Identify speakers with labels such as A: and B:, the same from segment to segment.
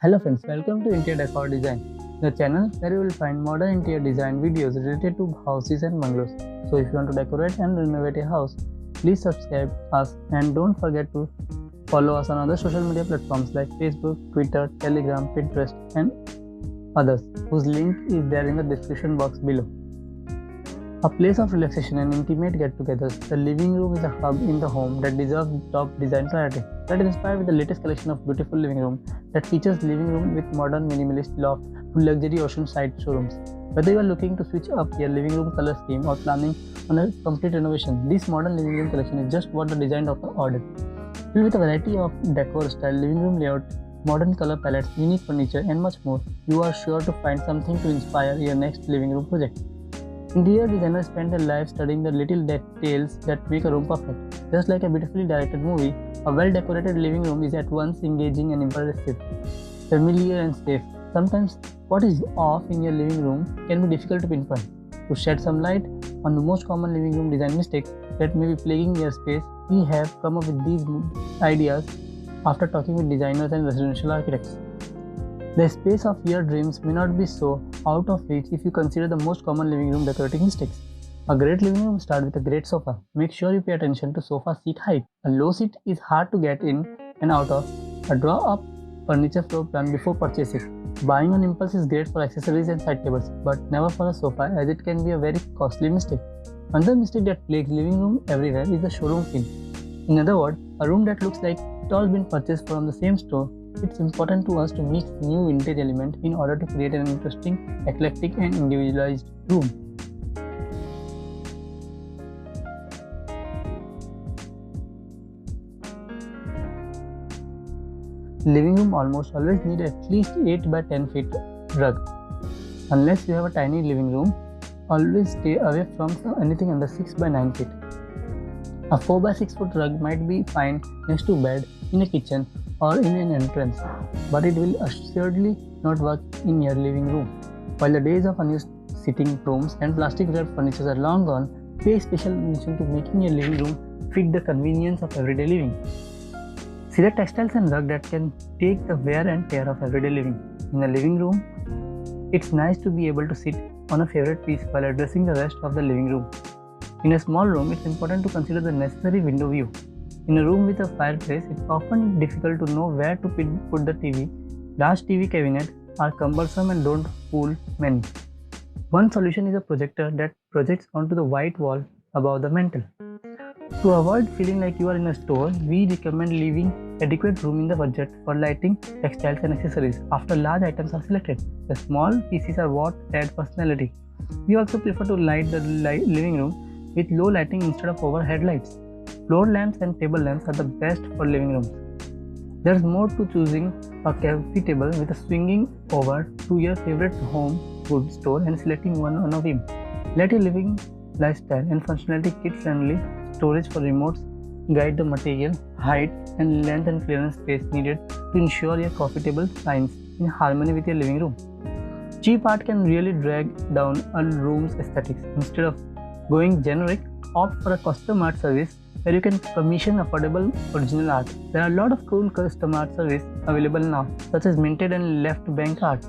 A: Hello friends, welcome to Interior Decor Design, the channel where you will find modern interior design videos related to houses and bungalows. So if you want to decorate and renovate a house, please subscribe us and don't forget to follow us on other social media platforms like Facebook, Twitter, Telegram, Pinterest and others, whose link is there in the description box below. A place of relaxation and intimate get-togethers, the living room is a hub in the home that deserves top design priority. That is inspired with the latest collection of beautiful living room that features living room with modern minimalist loft to luxury ocean-side showrooms. Whether you are looking to switch up your living room color scheme or planning on a complete renovation, this modern living room collection is just what the design doctor ordered. Filled with a variety of decor style, living room layout, modern color palettes, unique furniture and much more, you are sure to find something to inspire your next living room project. Interior designers spend their life studying the little details that make a room perfect. Just like a beautifully directed movie, a well-decorated living room is at once engaging and impressive, familiar and safe. Sometimes what is off in your living room can be difficult to pinpoint. To shed some light on the most common living room design mistakes that may be plaguing your space, we have come up with these ideas after talking with designers and residential architects. The space of your dreams may not be so out of reach if you consider the most common living room decorating mistakes. A great living room starts with a great sofa. Make sure you pay attention to sofa seat height. A low seat is hard to get in and out of. Draw up furniture floor plan before purchasing. Buying on impulse is great for accessories and side tables, but never for a sofa as it can be a very costly mistake. Another mistake that plagues living room everywhere is the showroom feel. In other words, a room that looks like it all been purchased from the same store. It's important to us to mix new vintage elements in order to create an interesting, eclectic and individualized room. Living room almost always need at least 8 by 10 feet rug. Unless you have a tiny living room, always stay away from anything under 6 by 9 feet. A 4 by 6 foot rug might be fine next to bed, in a kitchen, or in an entrance, but it will assuredly not work in your living room. While the days of unused sitting rooms and plastic wrapped furniture are long gone, pay special attention to making your living room fit the convenience of everyday living. Select textiles and rug that can take the wear and tear of everyday living. In a living room, it's nice to be able to sit on a favorite piece while addressing the rest of the living room. In a small room, it's important to consider the necessary window view. In a room with a fireplace, it's often difficult to know where to put the TV. Large TV cabinets are cumbersome and don't fool many. One solution is a projector that projects onto the white wall above the mantel. To avoid feeling like you are in a store, we recommend leaving adequate room in the budget for lighting, textiles and accessories after large items are selected. The small pieces are what add personality. We also prefer to light the living room with low lighting instead of overhead lights. Floor lamps and table lamps are the best for living rooms. There's more to choosing a coffee table with a swinging over to your favorite home goods store and selecting one on a whim. Let your living lifestyle and functionality kid-friendly storage for remotes guide the material, height and length and clearance space needed to ensure your coffee table shines in harmony with your living room. Cheap art can really drag down a room's aesthetics. Instead of going generic, opt for a custom art service where you can commission affordable original art. There are a lot of cool custom art services available now, such as minted and left bank art.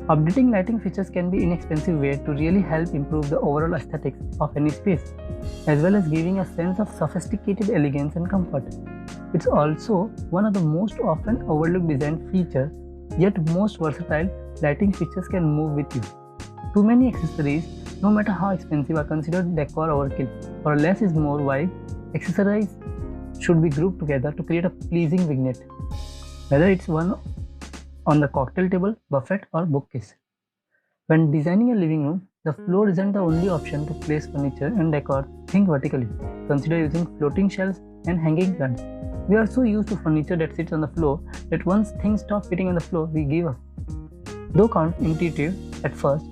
A: Updating lighting features can be an inexpensive way to really help improve the overall aesthetics of any space, as well as giving a sense of sophisticated elegance and comfort. It's also one of the most often overlooked design features, yet most versatile lighting features can move with you. Too many accessories, no matter how expensive, are considered decor overkill. For less is more vibe, accessories should be grouped together to create a pleasing vignette, whether it's one on the cocktail table, buffet, or bookcase. When designing a living room, the floor isn't the only option to place furniture and decor. Think vertically. Consider using floating shelves and hanging plants. We are so used to furniture that sits on the floor that once things stop fitting on the floor, we give up. Though counterintuitive at first,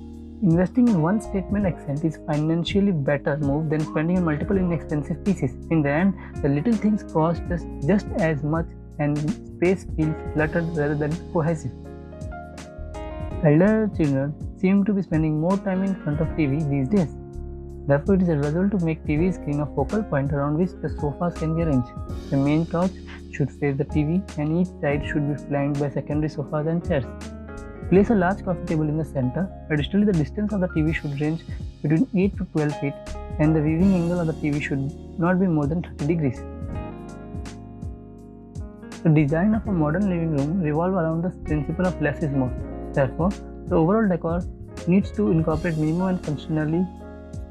A: investing in one statement accent is financially better move than spending on multiple inexpensive pieces. In the end, the little things cost us just as much and space feels cluttered rather than cohesive. Elder children seem to be spending more time in front of TV these days. Therefore, it is advisable to make TV screen a focal point around which the sofas can be arranged. The main couch should face the TV and each side should be flanked by secondary sofas and chairs. Place a large coffee table in the center. Additionally, the distance of the TV should range between 8 to 12 feet and the viewing angle of the TV should not be more than 30 degrees. The design of a modern living room revolves around the principle of less is more. Therefore, the overall decor needs to incorporate minimum and functionally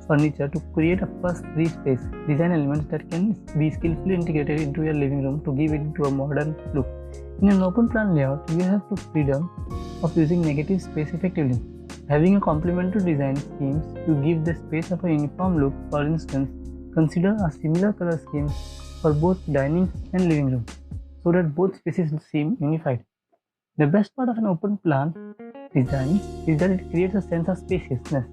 A: furniture to create a fuss-free space. Design elements that can be skillfully integrated into your living room to give it a modern look. In an open plan layout, you have the freedom of using negative space effectively. Having a complementary design schemes to give the space of a uniform look. For instance, consider a similar color scheme for both dining and living room, so that both spaces seem unified. The best part of an open plan design is that it creates a sense of spaciousness.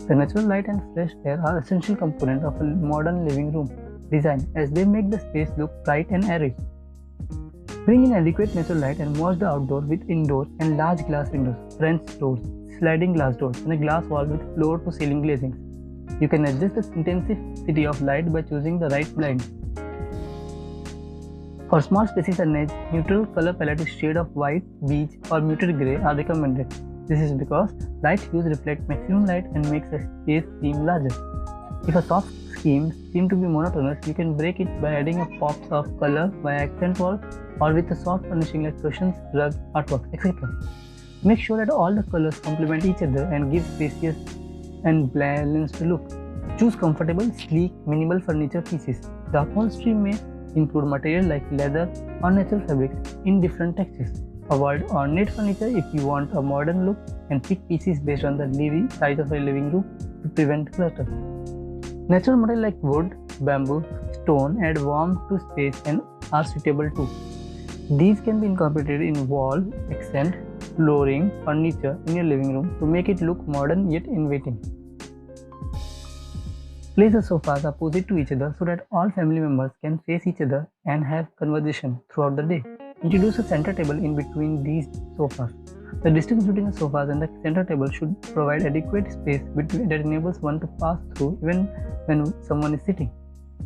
A: The natural light and fresh air are essential components of a modern living room design as they make the space look bright and airy. Bring in adequate natural light and match the outdoor with indoor and large glass windows, French doors, sliding glass doors, and a glass wall with floor to ceiling glazings. You can adjust the intensity of light by choosing the right blind. For small spaces, a neutral color palette with shade of white, beige, or muted grey are recommended. This is because light hues reflect maximum light and makes a space seem larger. If a soft scheme seems to be monotonous, you can break it by adding a pops of color by accent wall or with a soft furnishing like cushions, rug, artwork, etc. Make sure that all the colors complement each other and give spacious and balanced look. Choose comfortable, sleek, minimal furniture pieces. The upholstery may include material like leather or natural fabrics in different textures. Avoid ornate furniture if you want a modern look and pick pieces based on the size of a living room to prevent clutter. Natural material like wood, bamboo, stone add warmth to space and are suitable too. These can be incorporated in wall, accent, flooring, furniture in your living room to make it look modern yet inviting. Place the sofas opposite to each other so that all family members can face each other and have conversation throughout the day. Introduce a center table in between these sofas. The distance between the sofas and the center table should provide adequate space that enables one to pass through even when someone is sitting.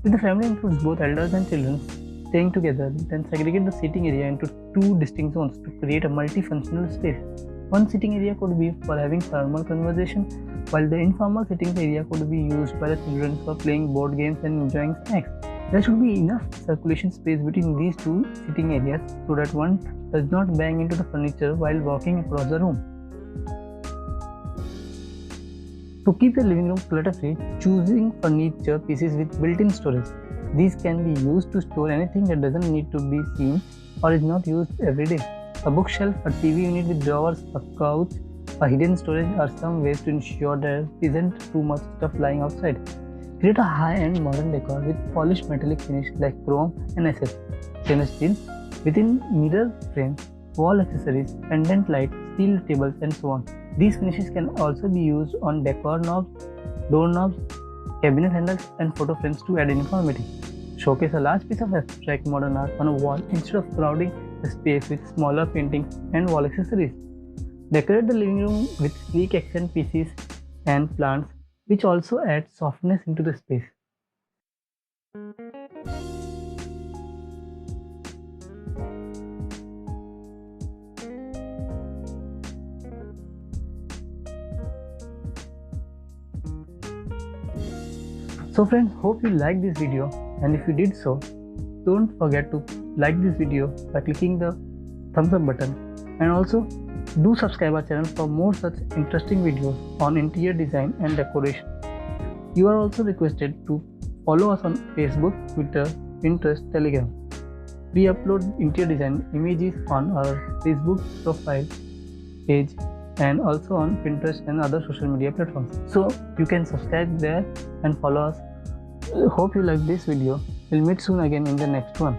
A: If the family includes both elders and children staying together, then segregate the seating area into two distinct zones to create a multifunctional space. One sitting area could be for having formal conversation, while the informal sitting area could be used by the children for playing board games and enjoying snacks. There should be enough circulation space between these two sitting areas so that one does not bang into the furniture while walking across the room. To keep your living room clutter-free, choosing furniture pieces with built-in storage. These can be used to store anything that doesn't need to be seen or is not used every day. A bookshelf, a TV unit with drawers, a couch, a hidden storage are some ways to ensure there isn't too much stuff lying outside. Create a high-end modern decor with polished metallic finish like chrome and SS, stainless steel, within mirror frames, wall accessories, pendant lights, steel tables, and so on. These finishes can also be used on decor knobs, doorknobs, cabinet handles, and photo frames to add uniformity. Showcase a large piece of abstract modern art on a wall instead of crowding the space with smaller paintings and wall accessories. Decorate the living room with sleek accent pieces and plants, which also add softness into the space. So friends, hope you liked this video, and if you did so, don't forget to like this video by clicking the thumbs up button, and also do subscribe our channel for more such interesting videos on interior design and decoration. You are also requested to follow us on Facebook, Twitter, Pinterest, Telegram. We upload interior design images on our Facebook profile page and also on Pinterest and other social media platforms. So you can subscribe there and follow us. Hope you like this video. We'll meet soon again in the next one.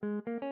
A: है।